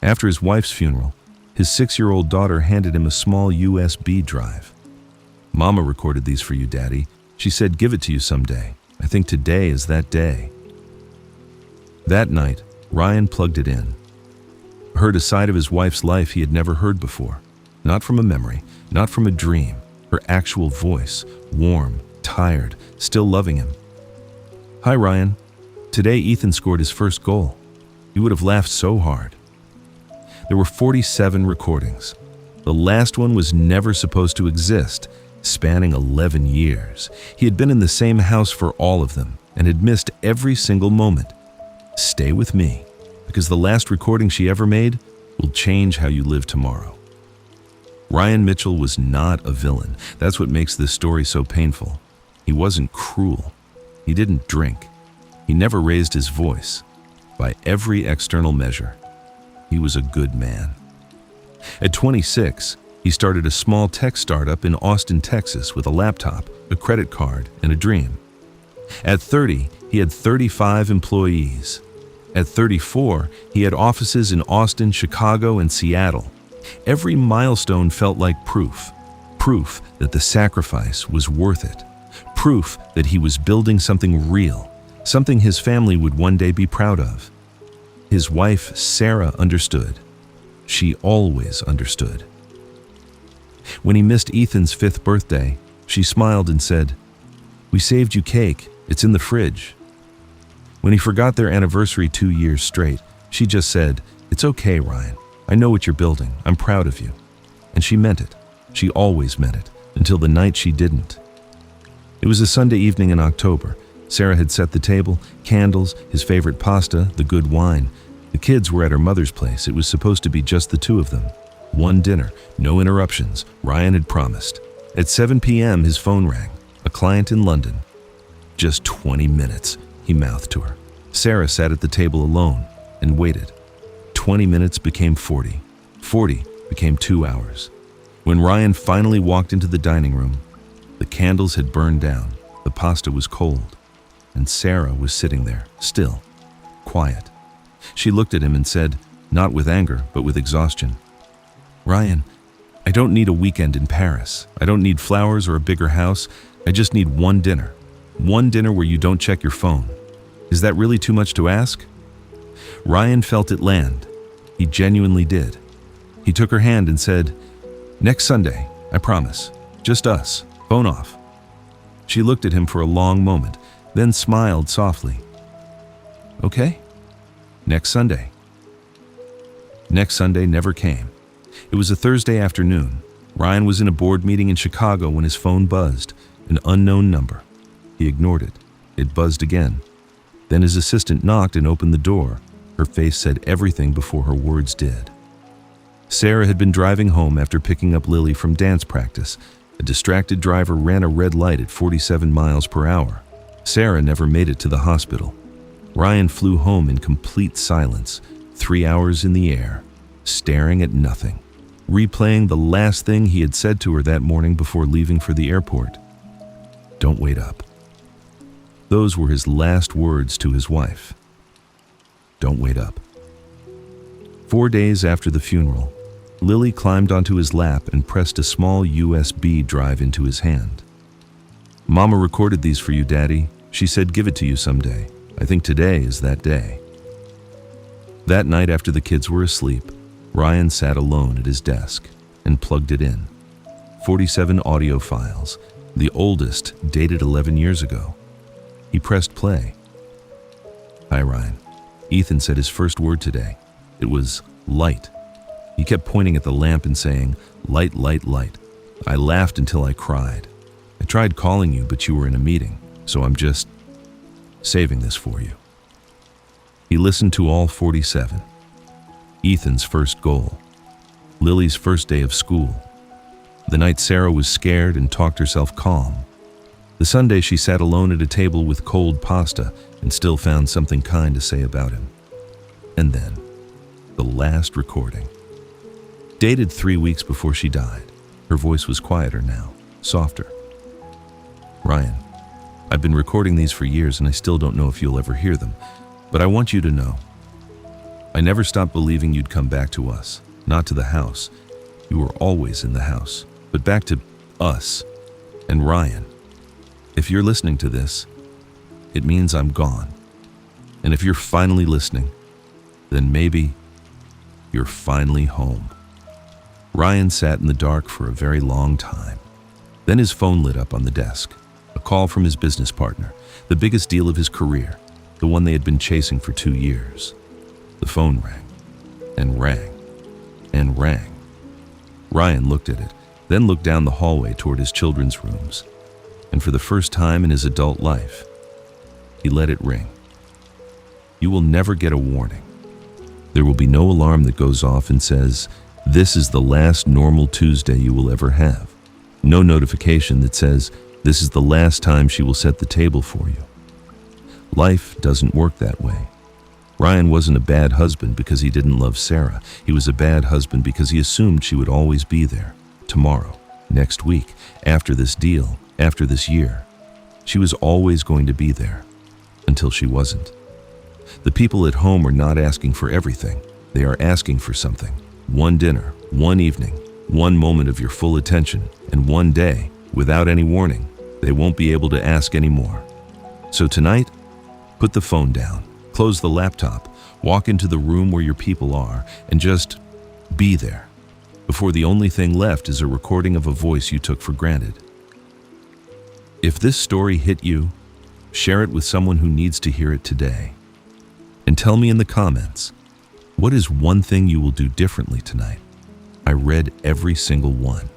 After his wife's funeral, his 6-year-old daughter handed him a small USB drive. "Mama recorded these for you, Daddy. She said give it to you someday. I think today is that day." That night, Ryan plugged it in. Heard a side of his wife's life he had never heard before. Not from a memory, not from a dream. Her actual voice, warm, tired, still loving him. "Hi, Ryan. Today Ethan scored his first goal. You would have laughed so hard." There were 47 recordings. The last one was never supposed to exist, spanning 11 years. He had been in the same house for all of them and had missed every single moment. Stay with me, because the last recording she ever made will change how you live tomorrow. Ryan Mitchell was not a villain. That's what makes this story so painful. He wasn't cruel. He didn't drink. He never raised his voice. By every external measure, he was a good man. At 26, he started a small tech startup in Austin, Texas with a laptop, a credit card, and a dream. At 30, he had 35 employees. At 34, he had offices in Austin, Chicago, and Seattle. Every milestone felt like proof that the sacrifice was worth it, proof that he was building something real, something his family would one day be proud of. His wife, Sarah, understood. She always understood. When he missed Ethan's 5th birthday, she smiled and said, "We saved you cake. It's in the fridge." When he forgot their anniversary 2 years straight, she just said, "It's okay, Ryan. I know what you're building. I'm proud of you." And she meant it. She always meant it, until the night she didn't. It was a Sunday evening in October. Sarah had set the table, candles, his favorite pasta, the good wine. The kids were at her mother's place. It was supposed to be just the two of them. One dinner, no interruptions. Ryan had promised. At 7 p.m., his phone rang. A client in London. "Just 20 minutes, he mouthed to her. Sarah sat at the table alone and waited. 20 minutes became 40. 40 became 2 hours. When Ryan finally walked into the dining room, the candles had burned down, the pasta was cold, and Sarah was sitting there, still, quiet. She looked at him and said, not with anger, but with exhaustion, "Ryan, I don't need a weekend in Paris. I don't need flowers or a bigger house. I just need one dinner. One dinner where you don't check your phone. Is that really too much to ask?" Ryan felt it land. He genuinely did. He took her hand and said, "Next Sunday, I promise. Just us. Phone off." She looked at him for a long moment, then smiled softly. "Okay. Next Sunday." Next Sunday never came. It was a Thursday afternoon. Ryan was in a board meeting in Chicago when his phone buzzed, an unknown number. He ignored it. It buzzed again. Then his assistant knocked and opened the door. Her face said everything before her words did. Sarah had been driving home after picking up Lily from dance practice. A distracted driver ran a red light at 47 miles per hour. Sarah never made it to the hospital. Ryan flew home in complete silence, 3 hours in the air, staring at nothing, replaying the last thing he had said to her that morning before leaving for the airport. "Don't wait up." Those were his last words to his wife. Don't wait up. 4 days after the funeral, Lily climbed onto his lap and pressed a small USB drive into his hand. "Mama recorded these for you, Daddy. She said give it to you someday. I think today is that day." That night after the kids were asleep, Ryan sat alone at his desk and plugged it in. 47 audio files, the oldest dated 11 years ago. He pressed play. "Hi, Ryan. Ethan said his first word today. It was light. He kept pointing at the lamp and saying, 'Light, light, light.' I laughed until I cried. I tried calling you, but you were in a meeting, so I'm just saving this for you." He listened to all 47. Ethan's first goal. Lily's first day of school. The night Sarah was scared and talked herself calm. The Sunday she sat alone at a table with cold pasta and still found something kind to say about him. And then, the last recording. Dated 3 weeks before she died. Her voice was quieter now, softer. "Ryan, I've been recording these for years and I still don't know if you'll ever hear them, but I want you to know. I never stopped believing you'd come back to us, not to the house. You were always in the house, but back to us and Ryan. If you're listening to this, it means I'm gone. And if you're finally listening, then maybe you're finally home. Ryan sat in the dark for a very long time. Then his phone lit up on the desk. A call from his business partner, the biggest deal of his career, the one they had been chasing for 2 years. The phone rang, and rang, and rang. Ryan looked at it, then looked down the hallway toward his children's rooms. And for the first time in his adult life, he let it ring. You will never get a warning. There will be no alarm that goes off and says, "This is the last normal Tuesday you will ever have." No notification that says, "This is the last time she will set the table for you." Life doesn't work that way. Ryan wasn't a bad husband because he didn't love Sarah. He was a bad husband because he assumed she would always be there. Tomorrow, next week, after this deal, after this year. She was always going to be there. Until she wasn't. The people at home are not asking for everything. They are asking for something. One dinner, one evening, one moment of your full attention, and one day, without any warning, they won't be able to ask anymore. So tonight, put the phone down. Close the laptop, walk into the room where your people are, and just be there, before the only thing left is a recording of a voice you took for granted. If this story hit you, share it with someone who needs to hear it today. And tell me in the comments, what is one thing you will do differently tonight? I read every single one.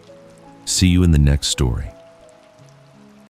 See you in the next story.